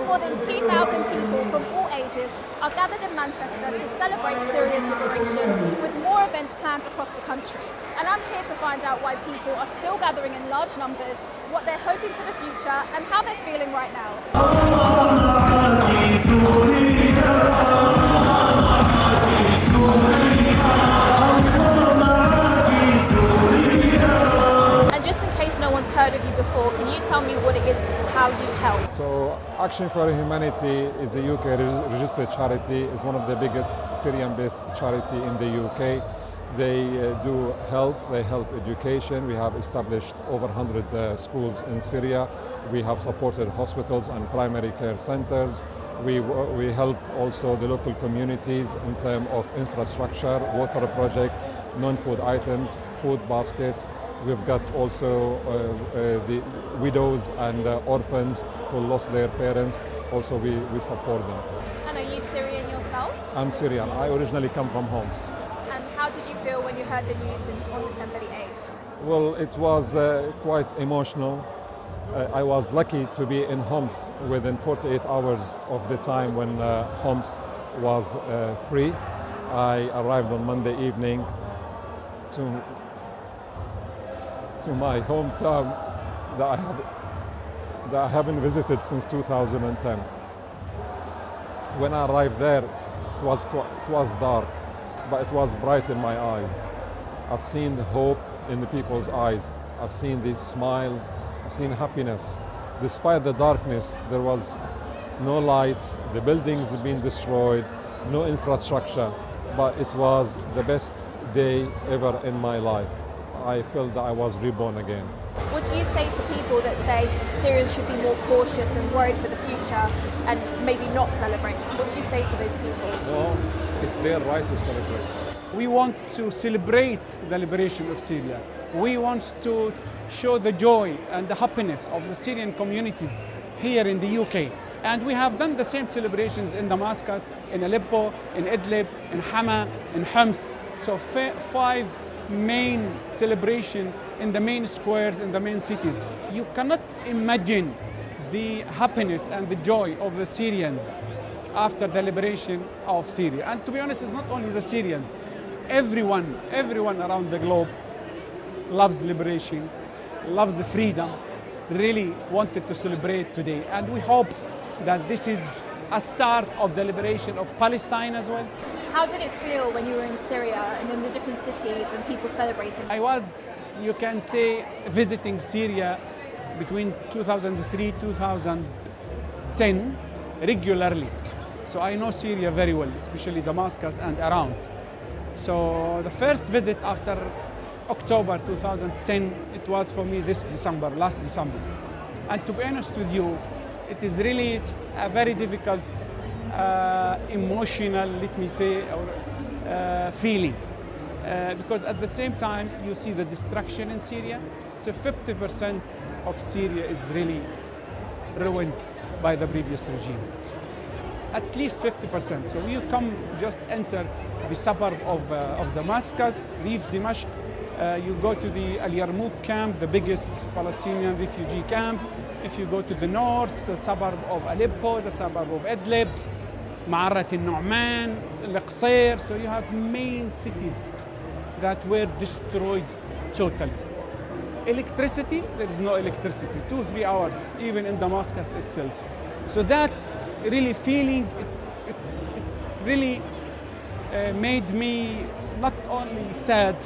more than 2,000 people from all ages are gathered in Manchester to celebrate Syria's liberation, with more events planned across the country. And I'm here to find out why people are still gathering in large numbers, what they're hoping for the future, and how they're feeling right now. And just in case no one's heard of you before, can you tell me what it is, how you help? So Action for Humanity is a UK registered charity. It's one of the biggest Syrian-based charity in the UK. They do health, they help education. We have established over 100 schools in Syria. We have supported hospitals and primary care centers. We help also the local communities in terms of infrastructure, water project, non-food items, food baskets. We've got also the widows and orphans who lost their parents. Also, we support them. And are you Syrian yourself? I'm Syrian. I originally come from Homs. And how did you feel when you heard the news on December the 8th? Well, it was quite emotional. I was lucky to be in Homs within 48 hours of the time when Homs was free. I arrived on Monday evening to my hometown that I haven't visited since 2010. When I arrived there, it was dark, but it was bright in my eyes. I've seen the hope in the people's eyes. I've seen these smiles. I've seen happiness. Despite the darkness, there was no lights. The buildings have been destroyed, no infrastructure, but it was the best day ever in my life. I felt that I was reborn again. What do you say to people that say Syrians should be more cautious and worried for the future and maybe not celebrate? What do you say to those people? Well, it's their right to celebrate. We want to celebrate the liberation of Syria. We want to show the joy and the happiness of the Syrian communities here in the UK. And we have done the same celebrations in Damascus, in Aleppo, in Idlib, in Hama, in Homs. So 5 main celebration in the main squares, in the main cities. You cannot imagine the happiness and the joy of the Syrians after the liberation of Syria. And to be honest, it's not only the Syrians. Everyone around the globe loves liberation, loves the freedom, really wanted to celebrate today. And we hope that this is a start of the liberation of Palestine as well. How did it feel when you were in Syria and in the different cities and people celebrating? I was, you can say, visiting Syria between 2003 2010 regularly. So I know Syria very well, especially Damascus and around. So the first visit after October 2010, it was for me this December, last December. And to be honest with you, it is really a very difficult, emotional, let me say, feeling. Because at the same time, you see the destruction in Syria. So 50% of Syria is really ruined by the previous regime. At least 50%. So you come, just enter the suburb of Damascus, leave Dimashq, you go to the Al-Yarmouk camp, the biggest Palestinian refugee camp. If you go to the north, the suburb of Aleppo, the suburb of Idlib, Ma'arat al-Nu'man, Al-Qasir. So you have main cities that were destroyed totally. Electricity, there is no electricity, 2-3 hours, even in Damascus itself. So that really feeling, it really made me not only sad,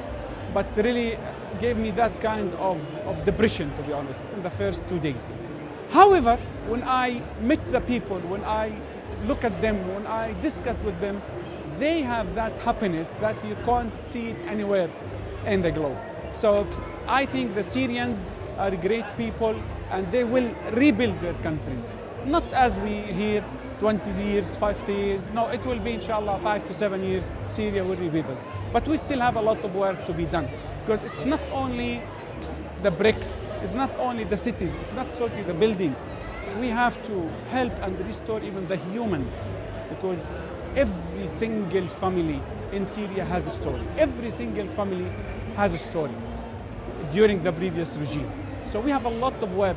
but really gave me that kind of depression, to be honest, in the first 2 days. However, when I met the people, when I look at them, when I discuss with them, they have that happiness that you can't see it anywhere in the globe. So I think the Syrians are great people and they will rebuild their countries. Not as we hear 20 years, 50 years. No, it will be, inshallah, 5 to 7 years, Syria will rebuild. But we still have a lot of work to be done, because it's not only the bricks, it's not only the cities, it's not solely the buildings. We have to help and restore even the humans, because every single family in Syria has a story. Every single family has a story during the previous regime. So we have a lot of work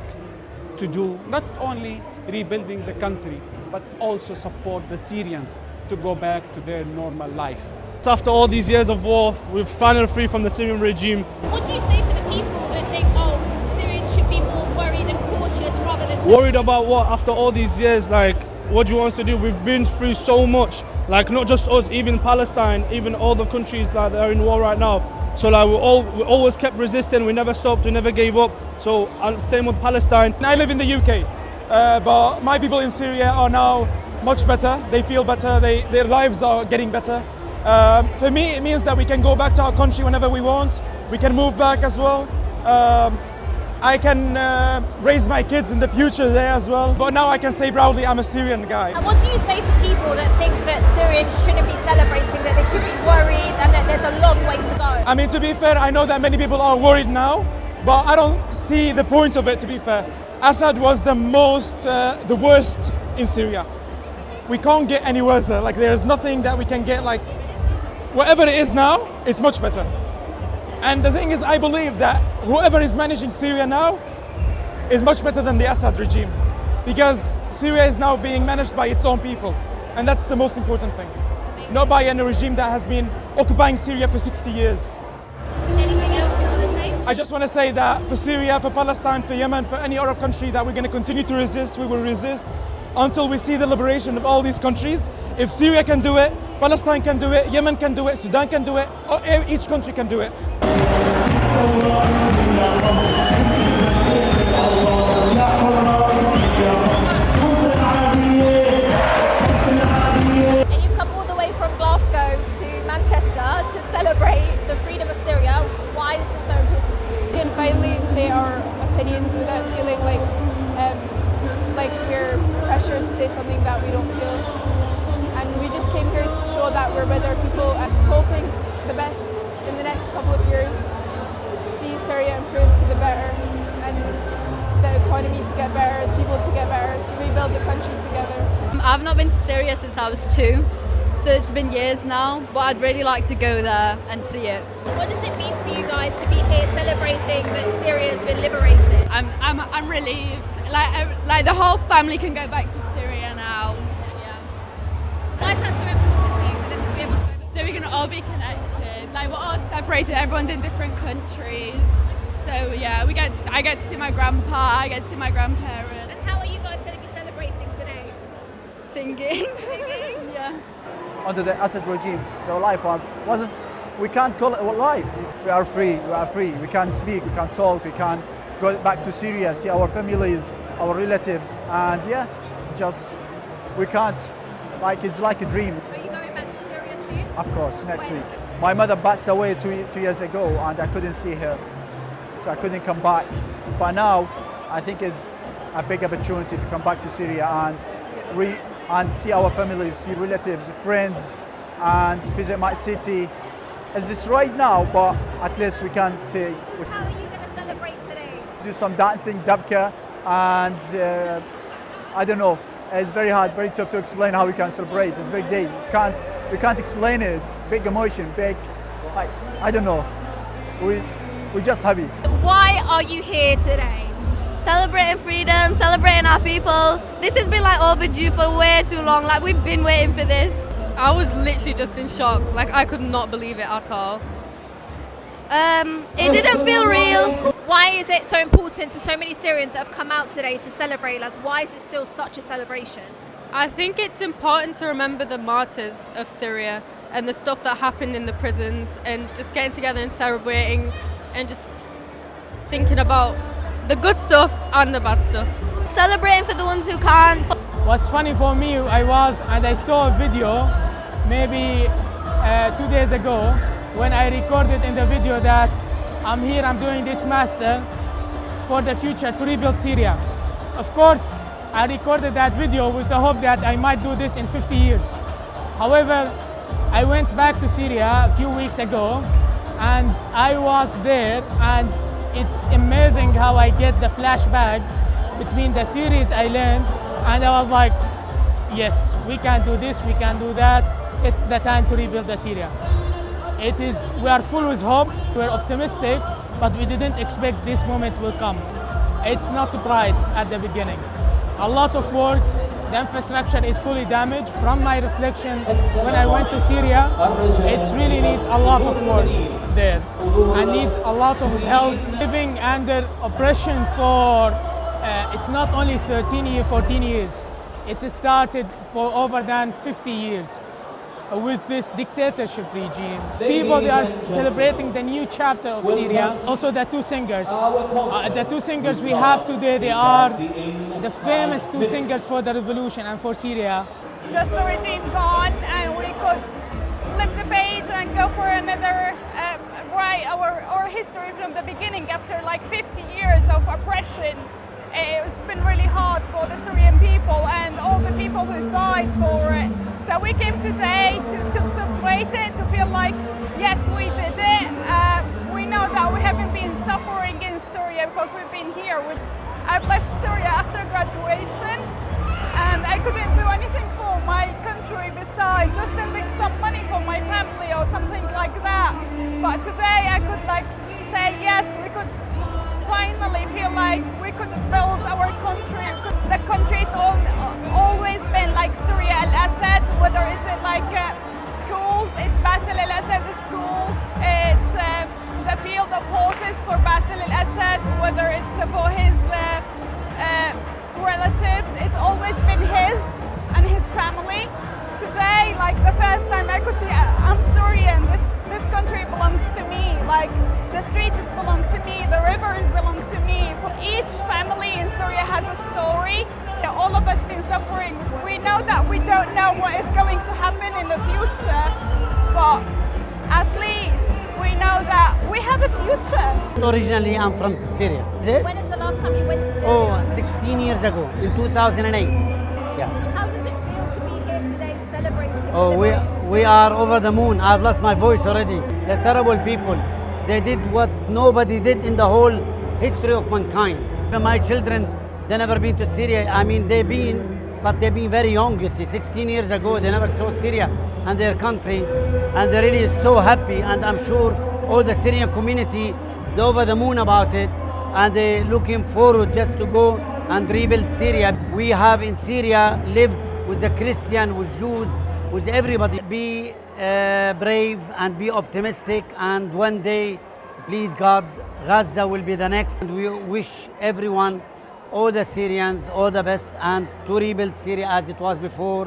to do, not only rebuilding the country, but also support the Syrians to go back to their normal life. After all these years of war, we're finally free from the Syrian regime. What do you say to the people that think, oh, Syrians should be more worried and cautious rather than... Worried about what? After all these years, like, what do you want us to do? We've been through so much, like not just us, even Palestine, even all the countries that are in war right now. So like we always kept resisting, we never stopped, we never gave up. So same with Palestine. I live in the UK, but my people in Syria are now much better. They feel better, their lives are getting better. For me, it means that we can go back to our country whenever we want. We can move back as well. I can raise my kids in the future there as well. But now I can say proudly I'm a Syrian guy. And what do you say to people that think that Syrians shouldn't be celebrating, that they should be worried and that there's a long way to go? I mean, to be fair, I know that many people are worried now, but I don't see the point of it, to be fair. Assad was the worst in Syria. We can't get any worse. Like, there's nothing that we can get, like, whatever it is now, it's much better. And the thing is, I believe that whoever is managing Syria now is much better than the Assad regime, because Syria is now being managed by its own people, and that's the most important thing. Not by any regime that has been occupying Syria for 60 years. Anything else you want to say? I just want to say that for Syria, for Palestine, for Yemen, for any other country, that we're going to continue to resist. We will resist until we see the liberation of all these countries. If Syria can do it, Palestine can do it, Yemen can do it, Sudan can do it, or each country can do it. And you've come all the way from Glasgow to Manchester to celebrate the freedom of Syria. Why is this so important to you? We can finally say our opinions without feeling like we're pressured to say something that we don't feel. And we just came here to show that we're with our people, just hoping the best in the next couple of years, to see Syria improve to the better and the economy to get better, the people to get better, to rebuild the country together. I've not been to Syria since I was 2, so it's been years now, but I'd really like to go there and see it. What does it mean for you guys to be here celebrating that Syria has been liberated? I'm relieved. Like the whole family can go back to Syria now. Yeah. Why is that so important to you for them to be able to go back? So we can all be connected. Like we're all separated. Everyone's in different countries. So yeah, I get to see my grandpa. I get to see my grandparents. And how are you guys going to be celebrating today? Singing. Yeah. Under the Assad regime, their life wasn't. We can't call it a life. We are free. We are free. We can speak. We can talk. We can go back to Syria, see our families, our relatives, and yeah, just we can't. Like it's like a dream. Are you going back to Syria soon? Of course, next week. My mother passed away two years ago, and I couldn't see her, so I couldn't come back. But now, I think it's a big opportunity to come back to Syria and see our families, see relatives, friends, and visit my city. It's destroyed now, but at least we can say. How are you going to celebrate today? Do some dancing, dabka, and I don't know. It's very hard, very tough to explain how we can celebrate. It's a big day. We can't explain it. It's big emotion, big. I don't know. We're just happy. Why are you here today? Celebrating freedom, celebrating our people. This has been like overdue for way too long. Like we've been waiting for this. I was literally just in shock. Like I could not believe it at all. It didn't feel real. Why is it so important to so many Syrians that have come out today to celebrate? Like, why is it still such a celebration? I think it's important to remember the martyrs of Syria and the stuff that happened in the prisons, and just getting together and celebrating and just thinking about the good stuff and the bad stuff. Celebrating for the ones who can't. What's funny for me, I saw a video maybe 2 days ago when I recorded in the video that I'm here, I'm doing this master for the future to rebuild Syria. Of course, I recorded that video with the hope that I might do this in 50 years. However, I went back to Syria a few weeks ago and I was there, and it's amazing how I get the flashback between the series I learned, and I was like, yes, we can do this, we can do that. It's the time to rebuild the Syria. We are full with hope, we're optimistic, but we didn't expect this moment will come. It's not bright at the beginning. a lot of work. The infrastructure is fully damaged. From my reflection, when I went to Syria, it really needs a lot of work there and needs a lot of help. Living under oppression for, it's not only 13 years, 14 years. It started for over than 50 years with this dictatorship regime. People, they are celebrating the new chapter of Syria. Also the two singers. The two singers we have today, they are the famous two singers for the revolution and for Syria. Just the regime gone, and we could flip the page and go for another, write our history from the beginning after like 50 years of oppression. It's been really hard for the Syrian people and all the people who died for it. So we came today to celebrate it, to feel like, yes, we did it. We know that we haven't been suffering in Syria because we've been here. I've left Syria after graduation, and I couldn't do anything for my country besides just sending some money for my family or something like that. But today I could say, yes, we could finally feel like we could build our country. The country's always been like Syria, al-Assad, whether it's schools, it's Bashar al-Assad school, it's the field of horses for Bashar al-Assad, whether it's for his relatives, it's always been his and his family. Today, like the first time I could see, I'm Syrian, this country belongs to me, like the streets belong to me, the rivers belong to me. Each family in Syria has a story. All of us been suffering. We know that we don't know what is going to happen in the future, but at least we know that we have a future. Originally, I'm from Syria. When is the last time you went to Syria? Oh, 16 years ago, in 2008. Yes. How does it feel to be here today celebrating? Oh, we are over the moon. I've lost my voice already. They're terrible people. They did what nobody did in the whole history of mankind. My children, they never been to Syria. I mean, they've been very young, you see. 16 years ago, they never saw Syria and their country. And they're really so happy. And I'm sure all the Syrian community, they're over the moon about it. And they're looking forward just to go and rebuild Syria. We have in Syria lived with the Christian, with Jews, with everybody. Be brave and be optimistic, and one day, please God, Gaza will be the next. And we wish everyone, all the Syrians, all the best, and to rebuild Syria as it was before.